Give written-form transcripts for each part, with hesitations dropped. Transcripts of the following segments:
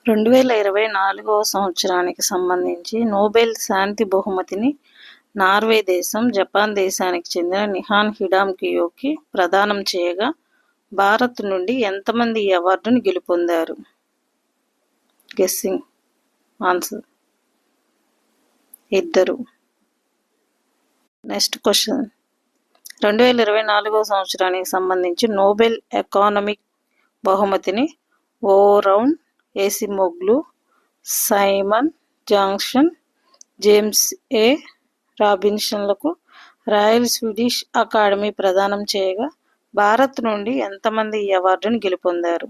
2024వ సంవత్సరానికి సంబంధించి నోబెల్ శాంతి బహుమతిని నార్వే దేశం, జపాన్ దేశానికి చెందిన నిహాన్ హిడామ్కియోకి ప్రదానం చేయగా భారత్ నుండి ఎంతమంది ఈ అవార్డును గెలుపొందారు? గెస్సింగ్ ఆన్సర్ ఇద్దరు. నెక్స్ట్ క్వశ్చన్, 2024వ సంవత్సరానికి సంబంధించి నోబెల్ ఎకానమిక్ బహుమతిని ఓరౌన్ ఏసిమోగ్లు, సైమన్ జాంక్సన్, జేమ్స్ ఏ రాబిన్సన్లకు రాయల్ స్వీడిష్ అకాడమీ ప్రదానం చేయగా భారత్ నుండి ఎంతమంది ఈ అవార్డును గెలుపొందారు?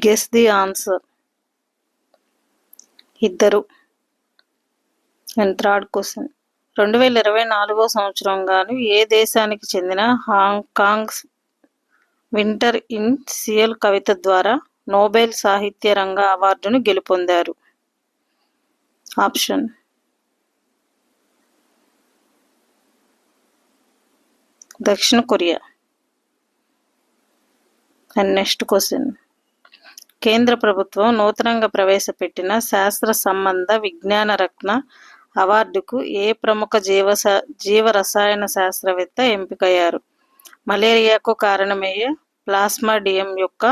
గెస్ ది ఆన్సర్ ఇద్దరు. అండ్ థర్డ్ క్వశ్చన్, 2024వ సంవత్సరం గాను ఏ దేశానికి చెందిన హాంకాంగ్ వింటర్ ఇన్ సియల్ కవిత ద్వారా నోబెల్ సాహిత్య రంగ అవార్డును గెలుపొందారు? ఆప్షన్ దక్షిణ కొరియా. అండ్ నెక్స్ట్ క్వశ్చన్, కేంద్ర ప్రభుత్వం నూతనంగా ప్రవేశపెట్టిన శాస్త్ర సంబంధ విజ్ఞాన రత్న అవార్డుకు ఏ ప్రముఖ జీవ రసాయన శాస్త్రవేత్త ఎంపికయ్యారు? మలేరియాకు కారణమయ్యే ప్లాస్మాడియం యొక్క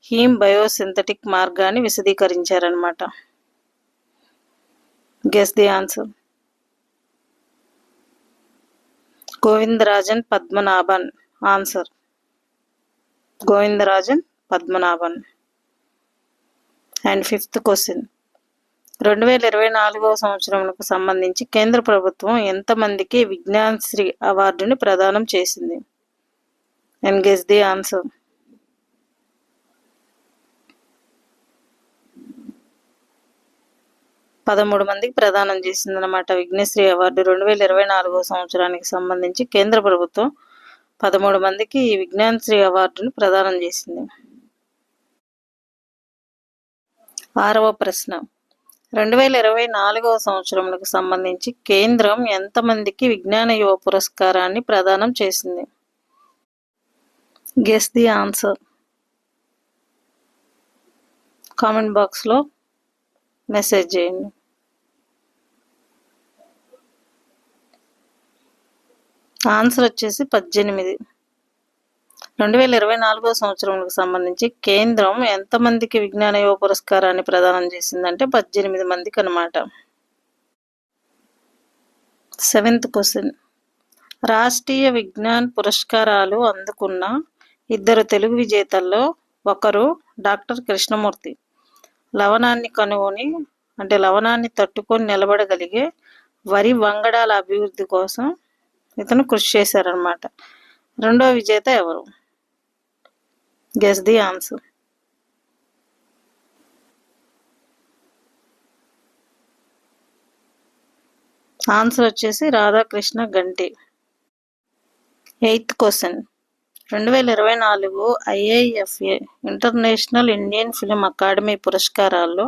హీమ్ బయోసింథటిక్ మార్గాన్ని విశదీకరించారన్నమాట. Guess the answer. Govindarajan Padmanabhan. Answer Govindarajan Padmanabhan. And fifth question, 2024వ సంవత్సరంకు సంబంధించి కేంద్ర ప్రభుత్వం ఎంతమందికి విజ్ఞాన్ శ్రీ అవార్డుని ప్రదానం చేసింది? And guess the answer. 13 మందికి ప్రదానం చేసిందన్నమాట. విఘ్నశ్రీ అవార్డు 2024వ సంవత్సరానికి సంబంధించి కేంద్ర ప్రభుత్వం 13 మందికి ఈ విజ్ఞాన్ శ్రీ అవార్డును ప్రదానం చేసింది. 6వ ప్రశ్న, 2024వ సంవత్సరంకు సంబంధించి కేంద్రం ఎంతమందికి విజ్ఞాన యువ పురస్కారాన్ని ప్రదానం చేసింది? Guess the answer. కామెంట్ బాక్స్లో మెసేజ్ చేయండి. ఆన్సర్ వచ్చేసి 18. 2024వ సంవత్సరంకు సంబంధించి కేంద్రం ఎంతమందికి విజ్ఞాన యువ పురస్కారాన్ని ప్రదానం చేసిందంటే 18 మందికి అన్నమాట. 7th క్వశ్చన్, రాష్ట్రీయ విజ్ఞాన్ పురస్కారాలు అందుకున్న 2 తెలుగు విజేతల్లో ఒకరు డాక్టర్ కృష్ణమూర్తి. లవణాన్ని తట్టుకొని నిలబడగలిగే వరి వంగడాల అభివృద్ధి కోసం ఇతను కృషి చేశారనమాట. రెండో విజేత ఎవరు? Guess the answer. ఆన్సర్ వచ్చేసి Radhakrishna Ganti. 8th question, 2024 IIFA international Indian film academy పురస్కారాల్లో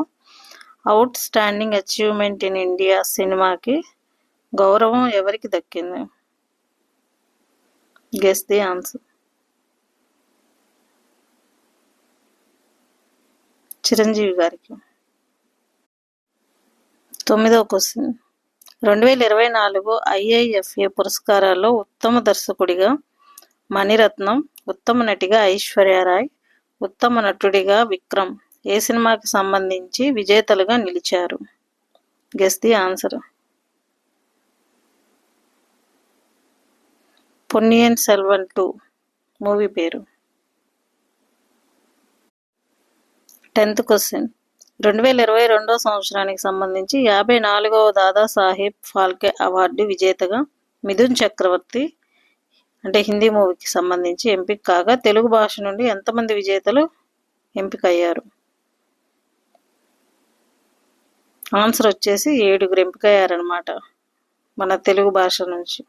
outstanding achievement in India సినిమాకి గౌరవం ఎవరికి దక్కింది? Guess the answer. చిరంజీవి గారికి. 9వ క్వశ్చన్, 2024 IIFA పురస్కారాల్లో ఉత్తమ దర్శకుడిగా మణిరత్నం, ఉత్తమ నటిగా ఐశ్వర్యరాయ్, ఉత్తమ నటుడిగా విక్రమ్ ఏ సినిమాకి సంబంధించి విజేతలుగా నిలిచారు? Guess the answer. Ponniyin Selvan 2 movie పేరు. 10th క్వశ్చన్, 2022వ సంవత్సరానికి సంబంధించి 54వ దాదాసాహెబ్ ఫాల్కే అవార్డు విజేతగా మిథున్ చక్రవర్తి అంటే హిందీ మూవీకి సంబంధించి ఎంపిక కాగా తెలుగు భాష నుండి ఎంతమంది విజేతలు ఎంపికయ్యారు? ఆన్సర్ వచ్చేసి 7 ఎంపికయ్యారనమాట మన తెలుగు భాష నుంచి.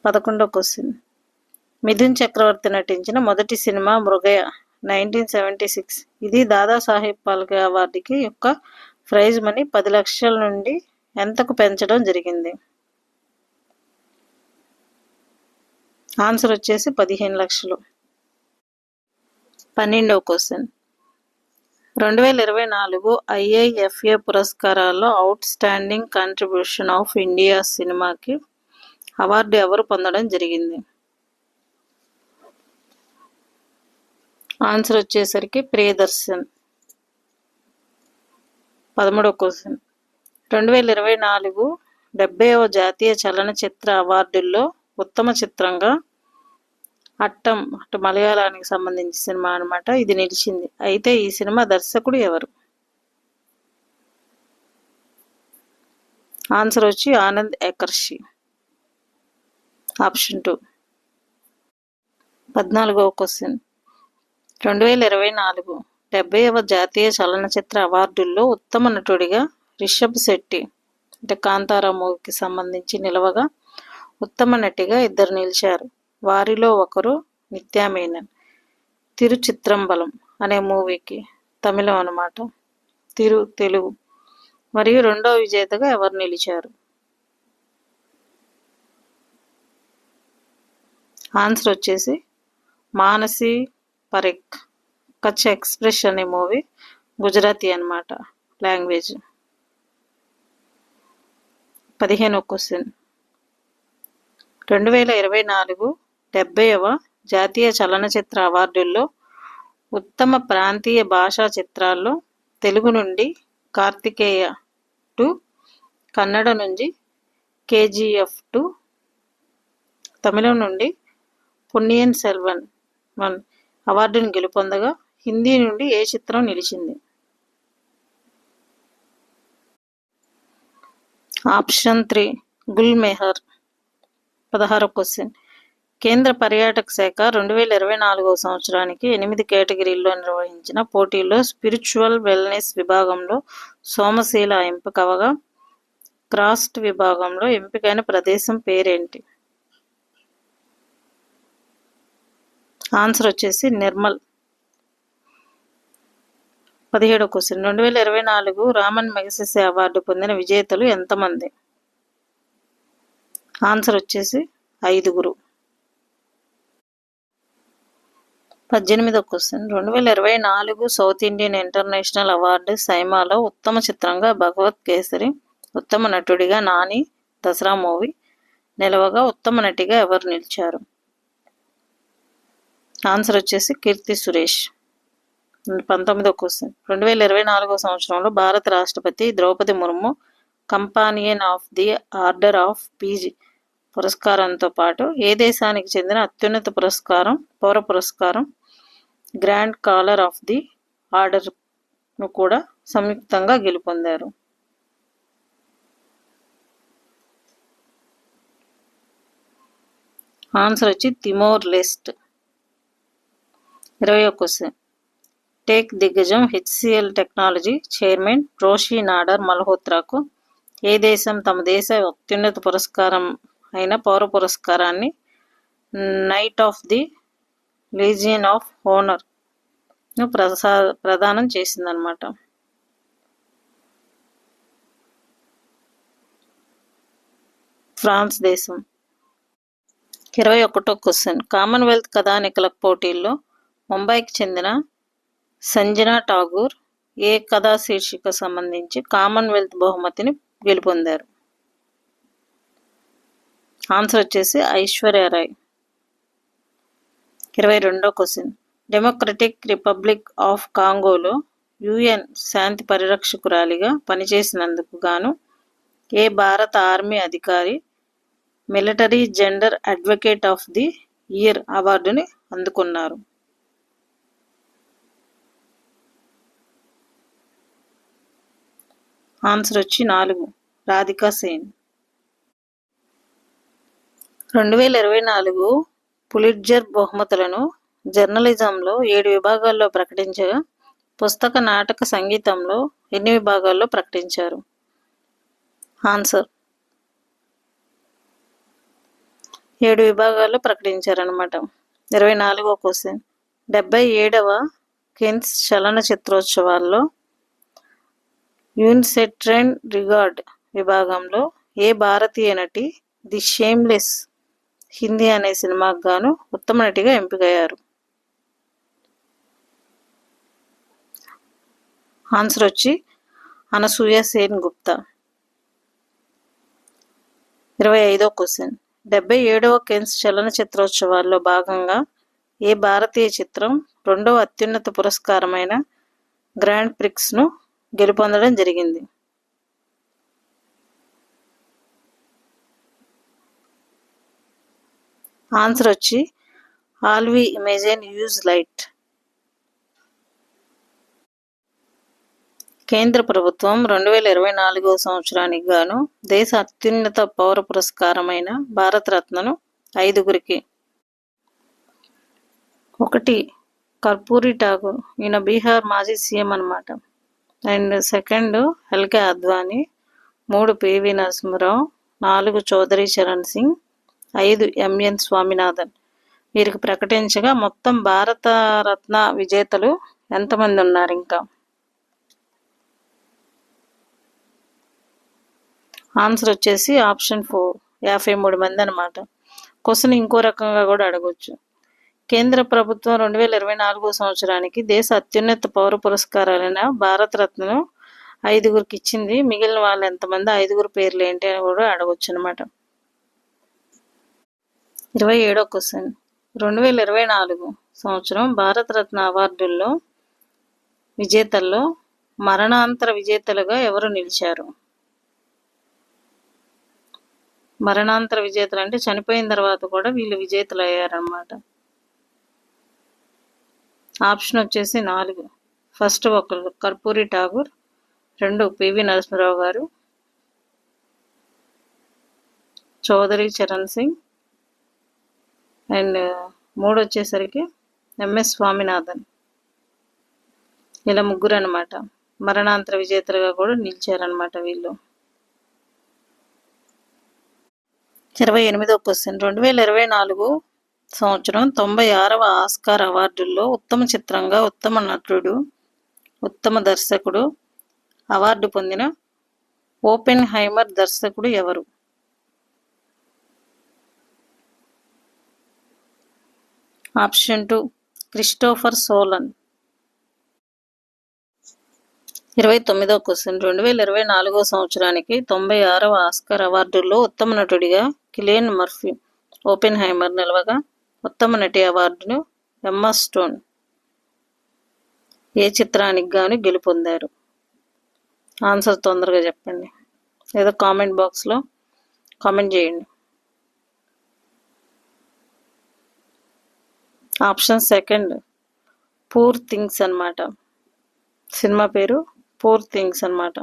11వ క్వశ్చన్, మిథున్ చక్రవర్తి నటించిన మొదటి సినిమా మృగయ 1976. ఇది దాదాసాహెబ్ ఫాల్కే అవార్డుకి యొక్క ప్రైజ్ మనీ 10 లక్షల నుండి ఎంతకు పెంచడం జరిగింది? ఆన్సర్ వచ్చేసి 15 లక్షలు. 12వ క్వశ్చన్ 2024 IIFA పురస్కారాల్లో outstanding contribution of India సినిమాకి అవార్డు ఎవరు పొందడం జరిగింది? ఆన్సర్ వచ్చేసరికి ప్రియదర్శన్. 13వ క్వశ్చన్ 2024 70వ జాతీయ చలనచిత్ర అవార్డుల్లో ఉత్తమ చిత్రంగా అట్టం మలయాళానికి సంబంధించిన సినిమా అనమాట ఇది నిలిచింది. అయితే ఈ సినిమా దర్శకుడు ఎవరు? ఆన్సర్ వచ్చి ఆనంద్ ఏకర్షి. ఆప్షన్ 2. 14వ క్వశ్చన్ 2024 70వ జాతీయ చలనచిత్ర అవార్డుల్లో ఉత్తమ నటుడిగా రిషబ్ శెట్టి అంటే కాంతారా మూవీకి సంబంధించి నిలవగా ఉత్తమ నటిగా ఇద్దరు నిలిచారు. వారిలో ఒకరు నిత్యా మేనన్ తిరుచిత్రంబలం అనే మూవీకి తమిళం అన్నమాట తెలుగు. మరియు రెండవ విజేతగా ఎవరు నిలిచారు? ఆన్సర్ వచ్చేసి మానసి పరేఖ్. కచ్ ఎక్స్ప్రెస్ అనే మూవీ గుజరాతీ అన్నమాట లాంగ్వేజ్. 15వ క్వశ్చన్ 2024 70వ జాతీయ చలనచిత్ర అవార్డుల్లో ఉత్తమ ప్రాంతీయ భాషా చిత్రాల్లో తెలుగు నుండి కార్తికేయ 2, కన్నడ నుంచి KGF 2, తమిళం నుండి పొన్నియిన్ సెల్వన్ 1 అవార్డును గెలుపొందగా హిందీ నుండి ఏ చిత్రం నిలిచింది? ఆప్షన్ 3 గుల్ మెహర్. 16వ క్వశ్చన్ కేంద్ర పర్యాటక శాఖ 2024వ సంవత్సరానికి 8 కేటగిరీల్లో నిర్వహించిన పోటీల్లో స్పిరిచువల్ వెల్నెస్ విభాగంలో సోమశీల ఎంపికవగా క్రాఫ్ట్ విభాగంలో ఎంపికైన ప్రదేశం పేరేంటి? ఆన్సర్ వచ్చేసి నిర్మల్. 17వ క్వశ్చన్ 2024 రామన్ మెగసెసే అవార్డు పొందిన విజేతలు ఎంతమంది? ఆన్సర్ వచ్చేసి 5. 18వ question 2024 south Indian international award సైమాలో ఉత్తమ చిత్రంగా భగవత్ కేసరి, ఉత్తమ నటుడిగా నాని దసరా మూవీ నిలవగా ఉత్తమ నటిగా ఎవరు నిలిచారు? ఆన్సర్ వచ్చేసి కీర్తి సురేష్. 19వ క్వశ్చన్ 2024 సంవత్సరంలో భారత రాష్ట్రపతి Droupadi Murmu companion of the order of Fiji పురస్కారంతో పాటు ఏ దేశానికి చెందిన అత్యున్నత పురస్కారం పౌర పురస్కారం గ్రాండ్ కాలర్ ఆఫ్ ది ఆర్డర్ను కూడా సంయుక్తంగా గెలుపొందారు? ఆన్సర్ వచ్చి తిమోర్ లెస్ట్. 20వ క్వశ్చన్ టేక్ దిగ్గజం HCL technology chairman Roshni Nadar మల్హోత్రాకు ఏ దేశం తమ దేశ అత్యున్నత పురస్కారం అయిన పౌర పురస్కారాన్ని knight of the legion of హోనర్ను ప్రదానం చేసిందనమాట? ఫ్రాన్స్ దేశం. 21వ క్వశ్చన్ కామన్వెల్త్ కథానికల పోటీల్లో ముంబైకి చెందిన సంజనా ఠాగూర్ ఏ కథా శీర్షిక సంబంధించి కామన్వెల్త్ బహుమతిని గెలుపొందారు? ఆన్సర్ వచ్చేసి Aishwarya Rai. 22వ question democratic republic of కాంగోలో UN శాంతి పరిరక్షకురాలిగా పనిచేసినందుకు గాను ఏ భారత ఆర్మీ అధికారి military gender advocate of the year అవార్డుని అందుకున్నారు? ఆన్సర్ వచ్చి 4 రాధికా సేన్. 2024 పులిట్జర్ బహుమతులను జర్నలిజంలో 7 విభాగాల్లో ప్రకటించగా పుస్తక నాటక సంగీతంలో ఎన్ని విభాగాల్లో ప్రకటించారు? ఆన్సర్ 7 విభాగాల్లో ప్రకటించారనమాట. 24వ క్వశ్చన్ 77వ కెన్స్ చలనచిత్రోత్సవాల్లో యూన్సెట్రెన్ రిగార్డ్ విభాగంలో ఏ భారతీయ నటి ది షేమ్లెస్ హిందీ అనే సినిమాకు గాను ఉత్తమ నటిగా ఎంపికయ్యారు? ఆన్సర్ వచ్చి అనసూయ సేన్ గుప్తా. 25వ క్వశ్చన్. 77వ కేన్స్ చలనచిత్రోత్సవాల్లో భాగంగా ఏ భారతీయ చిత్రం 2వ అత్యున్నత పురస్కారమైన గ్రాండ్ ప్రిక్స్ను గెలుపొందడం జరిగింది? ఆన్సర్ వచ్చి all we imagine use light. కేంద్ర ప్రభుత్వం 2024వ సంవత్సరానికి గాను దేశ అత్యున్నత పౌర పురస్కారమైన భారతరత్నను 5గురికి. 1 కర్పూరి ఠాకూర్, ఈయన బీహార్ మాజీ సీఎం అనమాట. And 2 LK Advani, 3 PV Narasimha Rao, 4 Chaudhary Charan Singh, 5 MN Swaminathan. వీరికి ప్రకటించగా మొత్తం భారతరత్న విజేతలు ఎంతమంది ఉన్నారు? ఇంకా ఆన్సర్ వచ్చేసి ఆప్షన్ 4 53 మంది అనమాట. క్వశ్చన్ ఇంకో రకంగా కూడా అడగొచ్చు. కేంద్ర ప్రభుత్వం 2024వ సంవత్సరానికి దేశ అత్యున్నత పౌర పురస్కారాలైన భారతరత్నను 5గురికి ఇచ్చింది. మిగిలిన వాళ్ళు ఎంతమంది, 5గురు పేర్లు ఏంటి అని కూడా అడగొచ్చు అనమాట. 27వ క్వశ్చన్. 2024 సంవత్సరం భారతరత్న అవార్డుల్లో విజేతల్లో మరణాంతర విజేతలుగా ఎవరు నిలిచారు? మరణాంతర విజేతలు అంటే చనిపోయిన తర్వాత కూడా వీళ్ళు విజేతలు అయ్యారన్నమాట. ఆప్షన్ వచ్చేసి 4. ఫస్ట్ 1 కర్పూరి ఠాకూర్, 2 పివి నరసింహరావు గారు, చౌదరి చరణ్ సింగ్, అండ్ 3 వచ్చేసరికి ఎంఎస్ స్వామినాథన్. ఇలా 3 అనమాట మరణాంతర విజేతలుగా కూడా నిలిచారనమాట వీళ్ళు. 28వ క్వశ్చన్. 2024 సంవత్సరం 96వ ఆస్కార్ అవార్డుల్లో ఉత్తమ చిత్రంగా ఉత్తమ నటుడు, ఉత్తమ దర్శకుడు అవార్డు పొందిన ఓపెన్ హైమర్ దర్శకుడు ఎవరు? Option 2 Christopher Nolan. 29వ క్వశ్చన్. 2024 సంవత్సరానికి 96వ ఆస్కార్ అవార్డుల్లో ఉత్తమ నటుడిగా కిలియన్ మర్ఫీ ఓపెన్ హైమర్ నిలవగా ఉత్తమ నటి అవార్డును ఎమ్మా స్టోన్ ఏ చిత్రానికి గాను గెలుపొందారు? ఆన్సర్ తొందరగా చెప్పండి, లేదా కామెంట్ బాక్స్లో కామెంట్ చేయండి. ఆప్షన్ 2 పూర్ థింగ్స్ అనమాట. సినిమా పేరు పూర్ థింగ్స్ అనమాట.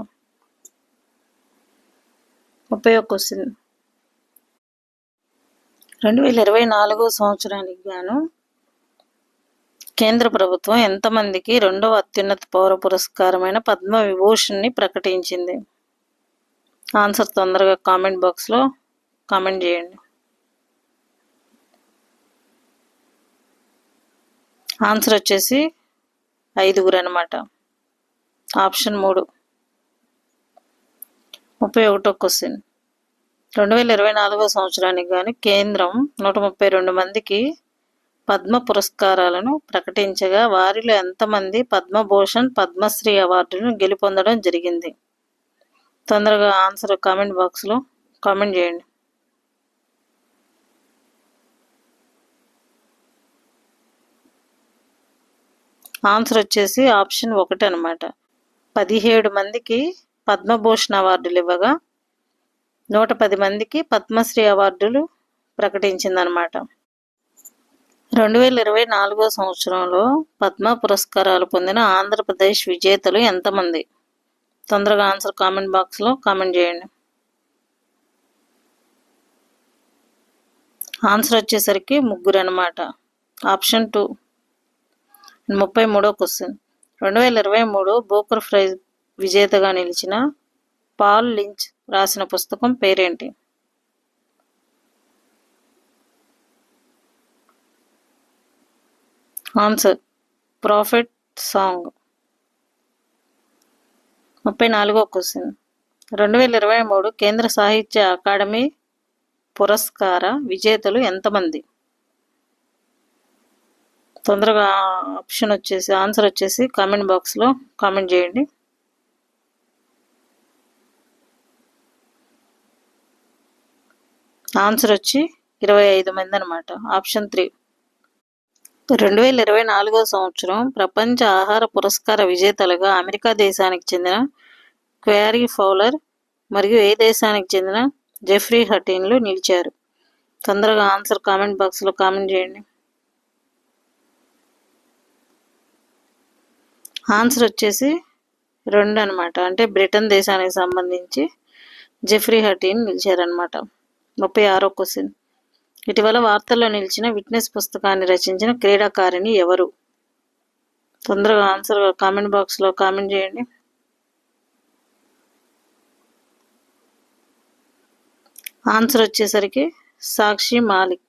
30వ క్వశ్చన్. 2024 సంవత్సరానికి గాను కేంద్ర ప్రభుత్వం ఎంతమందికి 2వ అత్యున్నత పౌర పురస్కారమైన పద్మ విభూషణ్ని ప్రకటించింది? ఆన్సర్ తొందరగా కామెంట్ బాక్స్లో కామెంట్ చేయండి. ఆన్సర్ వచ్చేసి 5గురు అనమాట. ఆప్షన్ 3. 31వ క్వశ్చన్. 2024 సంవత్సరానికి గాను కేంద్రం 132 మందికి పద్మ పురస్కారాలను ప్రకటించగా వారిలో ఎంతమంది పద్మభూషణ్, పద్మశ్రీ అవార్డులను గెలుపొందడం జరిగింది? తొందరగా ఆన్సర్ కామెంట్ బాక్స్లో కామెంట్ చేయండి. ఆన్సర్ వచ్చేసి ఆప్షన్ 1 అనమాట. 17 మందికి పద్మభూషణ్ అవార్డులు ఇవ్వగా 110 మందికి పద్మశ్రీ అవార్డులు ప్రకటించిందనమాట. 2024 సంవత్సరంలో పద్మ పురస్కారాలు పొందిన ఆంధ్రప్రదేశ్ విజేతలు ఎంతమంది? తొందరగా ఆన్సర్ కామెంట్ బాక్స్లో కామెంట్ చేయండి. ఆన్సర్ వచ్చేసరికి 3 అనమాట. ఆప్షన్ 2. 33వ క్వశ్చన్. 2023 బూకర్ ప్రైజ్ విజేతగా నిలిచిన పాల్ లించ్ రాసిన పుస్తకం పేరేంటి? Answer profit song. 34వ క్వశ్చన్. 2023 కేంద్ర సాహిత్య అకాడమీ పురస్కార విజేతలు ఎంతమంది? తొందరగా ఆప్షన్ వచ్చేసి ఆన్సర్ వచ్చేసి కామెంట్ బాక్స్లో కామెంట్ చేయండి. ఆన్సర్ వచ్చి 25 మంది అనమాట. ఆప్షన్ 3. 2024 సంవత్సరం ప్రపంచ ఆహార పురస్కార విజేతలుగా అమెరికా దేశానికి చెందిన క్వారీ ఫౌలర్ మరియు ఏ దేశానికి చెందిన జెఫ్రీ హటిన్లు నిలిచారు? తొందరగా ఆన్సర్ కామెంట్ బాక్స్లో కామెంట్ చేయండి. ఆన్సర్ వచ్చేసి 2 అనమాట. అంటే బ్రిటన్ దేశానికి సంబంధించి జెఫ్రీ హటిన్ నిలిచారనమాట. 36వ క్వశ్చన్. ఇటీవల వార్తల్లో నిలిచిన విట్నెస్ పుస్తకాన్ని రచించిన క్రీడాకారిణి ఎవరు? తొందరగా ఆన్సర్ కామెంట్ బాక్స్లో కామెంట్ చేయండి. ఆన్సర్ వచ్చేసరికి సాక్షి మాలిక్.